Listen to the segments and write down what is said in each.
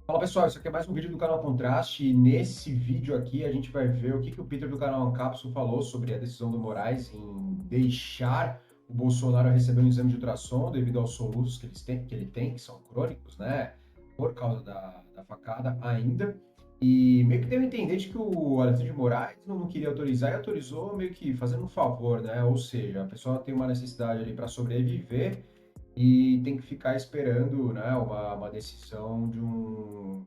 Fala pessoal, isso aqui é mais um vídeo do canal Contraste e nesse vídeo aqui a gente vai ver o que o Peter do canal Ancapsul falou sobre a decisão do Moraes em deixar o Bolsonaro receber um exame de ultrassom devido aos soluços que ele tem, que são crônicos, né? Por causa da facada ainda. E meio que deu a entender de que o Alexandre de Moraes não queria autorizar e autorizou meio que fazendo um favor, né? Ou seja, a pessoa tem uma necessidade ali para sobreviver e tem que ficar esperando, né, uma decisão de um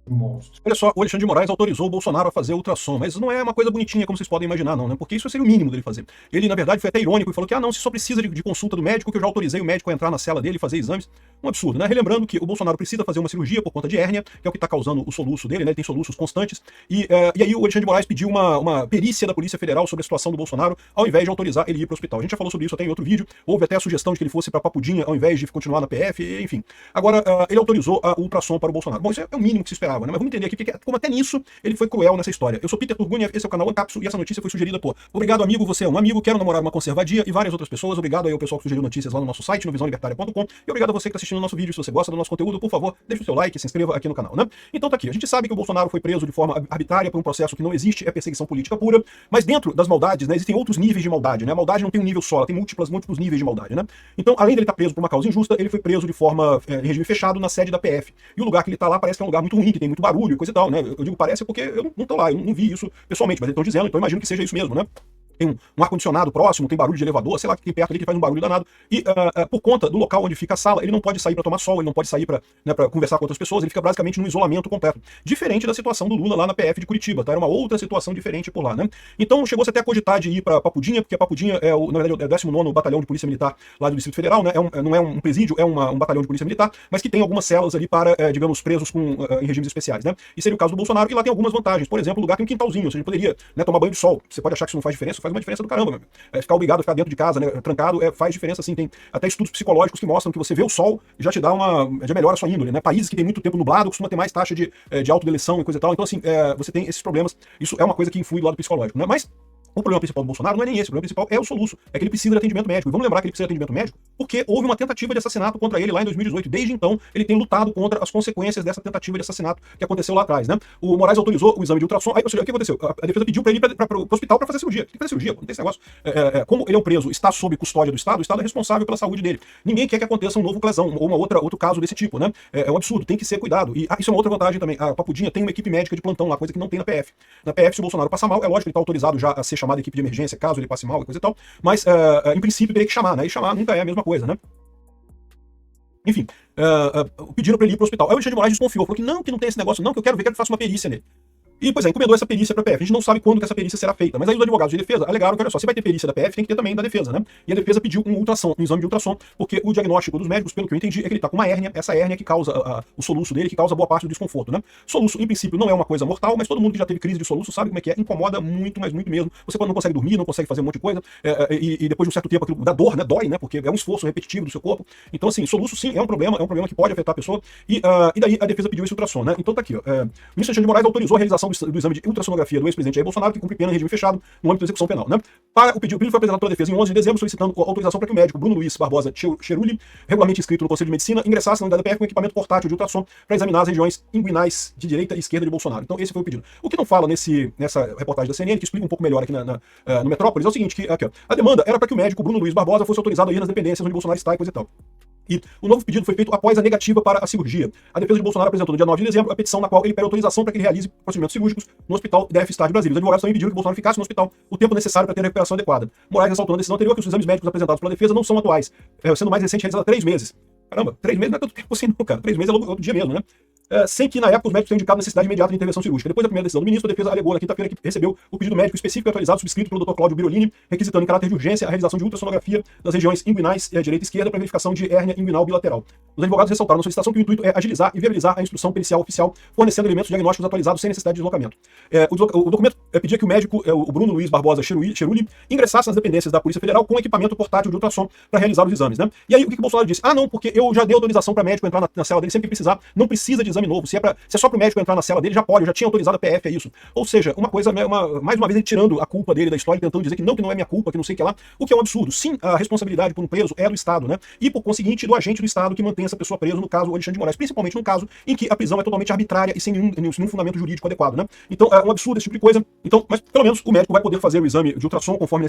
monstro. Olha só, o Alexandre de Moraes autorizou o Bolsonaro a fazer ultrassom, mas não é uma coisa bonitinha como vocês podem imaginar, não, né? Porque isso seria o mínimo dele fazer. Ele, na verdade, foi até irônico e falou que, não, se só precisa de consulta do médico, que eu já autorizei o médico a entrar na cela dele e fazer exames. Um absurdo, né? Relembrando que o Bolsonaro precisa fazer uma cirurgia por conta de hérnia, que é o que está causando o soluço dele, né? Ele tem soluços constantes. E aí o Alexandre de Moraes pediu uma perícia da Polícia Federal sobre a situação do Bolsonaro, ao invés de autorizar ele ir para o hospital. A gente já falou sobre isso até em outro vídeo. Houve até a sugestão de que ele fosse para Papudinha, ao invés de continuar na PF, enfim. Agora, ele autorizou o ultrassom para o Bolsonaro. Bom, isso é o mínimo que se esperava, né? Mas vamos entender aqui, porque como até nisso ele foi cruel nessa história. Eu sou Peter Turgunia, esse é o canal Ancapsul, e essa notícia foi sugerida por Obrigado Amigo, você é um amigo, quero namorar uma conservadia, e várias outras pessoas. Obrigado aí ao pessoal que sugeriu notícias lá no nosso site, no visãolibertaria.com, e obrigado a você que está assistindo o nosso vídeo. Se você gosta do nosso conteúdo, por favor, deixe o seu like e se inscreva aqui no canal, né? Então tá aqui, a gente sabe que o Bolsonaro foi preso de forma arbitrária por um processo que não existe, é perseguição política pura, mas dentro das maldades, né, existem outros níveis de maldade, né? A maldade não tem um nível só, ela tem múltiplos níveis de maldade, né? Então, além dele estar preso por uma causa injusta, ele foi preso de forma em regime fechado na sede da PF. E o lugar que ele tá lá parece que é um lugar muito ruim, que tem muito barulho e coisa e tal, né? Eu digo parece porque eu não tô lá, eu não vi isso pessoalmente, mas eles estão dizendo, então eu imagino que seja isso mesmo, né? Tem um ar-condicionado próximo, tem barulho de elevador, sei lá, que tem perto ali que faz um barulho danado. E por conta do local onde fica a sala, ele não pode sair para tomar sol, ele não pode sair para, né, conversar com outras pessoas, ele fica basicamente num isolamento completo. Diferente da situação do Lula lá na PF de Curitiba, tá? Era uma outra situação diferente por lá, né? Então chegou-se até a cogitar de ir para Papudinha, porque a Papudinha é, na verdade, é o 19º Batalhão de Polícia Militar lá do Distrito Federal, né? Não é um presídio, é um batalhão de Polícia Militar, mas que tem algumas celas ali para, digamos, presos em regimes especiais, né? E seria o caso do Bolsonaro, e lá tem algumas vantagens. Por exemplo, o lugar tem um quintalzinho, ou seja, ele poderia, né, tomar banho de sol. Você pode achar que isso não faz diferença, faz uma diferença do caramba, meu. Ficar obrigado a ficar dentro de casa, né, trancado, faz diferença sim. Tem até estudos psicológicos que mostram que você vê o sol já te dá já melhora a sua índole, né? Países que tem muito tempo nublado costuma ter mais taxa de autodeleção e coisa e tal. Então, assim, você tem esses problemas. Isso é uma coisa que influi do lado psicológico, né? Mas o problema principal do Bolsonaro não é nem esse, o problema principal é o soluço, é que ele precisa de atendimento médico. E vamos lembrar que ele precisa de atendimento médico porque houve uma tentativa de assassinato contra ele lá em 2018. Desde então, ele tem lutado contra as consequências dessa tentativa de assassinato que aconteceu lá atrás, né? O Moraes autorizou o exame de ultrassom. Aí, ou seja, o que aconteceu? A defesa pediu para ele ir para o hospital para fazer cirurgia. Tem que fazer cirurgia, não tem esse negócio. Como ele é um preso, está sob custódia do Estado, o Estado é responsável pela saúde dele. Ninguém quer que aconteça um novo lesão ou outro caso desse tipo, né? É um absurdo, tem que ser cuidado. E isso é uma outra vantagem também. A Papudinha tem uma equipe médica de plantão lá, coisa que não tem na PF. Na PF, se o Bolsonaro passar mal, é lógico que ele está autorizado já a ser chamado de equipe de emergência, caso ele passe mal e coisa e tal, mas em princípio teria que chamar, né? E chamar nunca é a mesma coisa, né? Enfim, pediram para ele ir para o hospital. Aí o Alexandre de Moraes desconfiou, falou que não tem esse negócio, não, que eu quero ver, quero que faça uma perícia nele. E, pois é, encomendou essa perícia para a PF. A gente não sabe quando que essa perícia será feita. Mas aí os advogados de defesa alegaram que, olha só, se vai ter perícia da PF, tem que ter também da defesa, né? E a defesa pediu um ultrassom, um exame de ultrassom, porque o diagnóstico dos médicos, pelo que eu entendi, é que ele está com uma hérnia, essa hérnia que causa o soluço dele, que causa boa parte do desconforto, né? Soluço, em princípio, não é uma coisa mortal, mas todo mundo que já teve crise de soluço sabe como é que é. Incomoda muito, mas muito mesmo. Você quando não consegue dormir, não consegue fazer um monte de coisa, e depois de um certo tempo aquilo dá dor, né? Dói, né? Porque é um esforço repetitivo do seu corpo. Então, assim, soluço sim é um problema que pode afetar a pessoa. E daí a defesa pediu esse ultrassom, né? Então tá aqui, ó. O ministro Alexandre de Moraes autorizou a realização do exame de ultrassonografia do ex-presidente Jair Bolsonaro, que cumpre pena em regime fechado no âmbito da execução penal, né? O pedido foi apresentado pela defesa em 11 de dezembro, solicitando autorização para que o médico Bruno Luiz Barbosa Cheruli, regularmente inscrito no Conselho de Medicina, ingressasse na unidade da PF com equipamento portátil de ultrassom para examinar as regiões inguinais de direita e esquerda de Bolsonaro. Então esse foi o pedido. O que não fala nessa reportagem da CNN, que explica um pouco melhor aqui no Metrópolis, é o seguinte, que aqui, ó, a demanda era para que o médico Bruno Luiz Barbosa fosse autorizado a ir nas dependências onde Bolsonaro está e coisa e tal. E o novo pedido foi feito após a negativa para a cirurgia. A defesa de Bolsonaro apresentou no dia 9 de dezembro a petição na qual ele pede autorização para que ele realize procedimentos cirúrgicos no hospital DF Star de Brasília. Os advogados também pediram que Bolsonaro ficasse no hospital o tempo necessário para ter a recuperação adequada. Moraes ressaltou na decisão anterior que os exames médicos apresentados pela defesa não são atuais, sendo mais recente realizado há 3 meses. Caramba, 3 meses não é tanto tempo assim não, cara. 3 meses é outro dia mesmo, né? Sem que, na época, os médicos tenham indicado necessidade imediata de intervenção cirúrgica. Depois da primeira decisão do ministro, a defesa alegou na quinta-feira que recebeu o pedido médico específico e atualizado subscrito pelo Dr. Cláudio Birolini, requisitando em caráter de urgência a realização de ultrassonografia das regiões inguinais direita e esquerda para verificação de hérnia inguinal bilateral. Os advogados ressaltaram na solicitação que o intuito é agilizar e viabilizar a instrução pericial oficial, fornecendo elementos diagnósticos atualizados sem necessidade de deslocamento. O documento pedia que o médico, o Bruno Luiz Barbosa Cheruli, ingressasse nas dependências da Polícia Federal com equipamento portátil de ultrassom para realizar os exames, né? E aí o que o Bolsonaro disse? Ah, não, porque eu já dei autorização para médico entrar na cela dele sempre que precisar, não precisa de exame exame novo. Se é só pro médico entrar na cela dele, já pode, eu já tinha autorizado a PF, é isso. Ou seja, uma coisa, mais uma vez ele tirando a culpa dele da história, tentando dizer que não é minha culpa, que não sei o que lá, o que é um absurdo. Sim, a responsabilidade por um preso é do Estado, né? E por conseguinte, do agente do Estado que mantém essa pessoa presa, no caso, o Alexandre de Moraes, principalmente no caso em que a prisão é totalmente arbitrária e sem nenhum fundamento jurídico adequado, né? Então, é um absurdo esse tipo de coisa. Então, mas pelo menos o médico vai poder fazer o exame de ultrassom conforme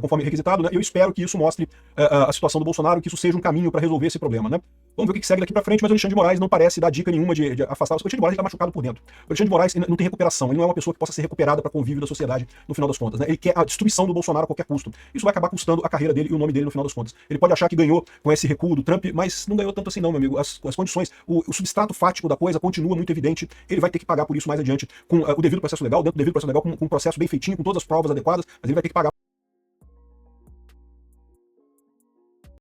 conforme requisitado, né? E eu espero que isso mostre a situação do Bolsonaro, que isso seja um caminho para resolver esse problema, né? Vamos ver o que segue daqui para frente, mas o Alexandre de Moraes não parece dar dica nenhuma de afastar. O Alexandre de Moraes está machucado por dentro. O Alexandre de Moraes não tem recuperação, ele não é uma pessoa que possa ser recuperada para convívio da sociedade no final das contas, né? Ele quer a destruição do Bolsonaro a qualquer custo. Isso vai acabar custando a carreira dele e o nome dele no final das contas. Ele pode achar que ganhou com esse recuo do Trump, mas não ganhou tanto assim não, meu amigo. As condições, o substrato fático da coisa continua muito evidente. Ele vai ter que pagar por isso mais adiante com o devido processo legal, dentro do devido processo legal, com um processo bem feitinho, com todas as provas adequadas, mas ele vai ter que pagar.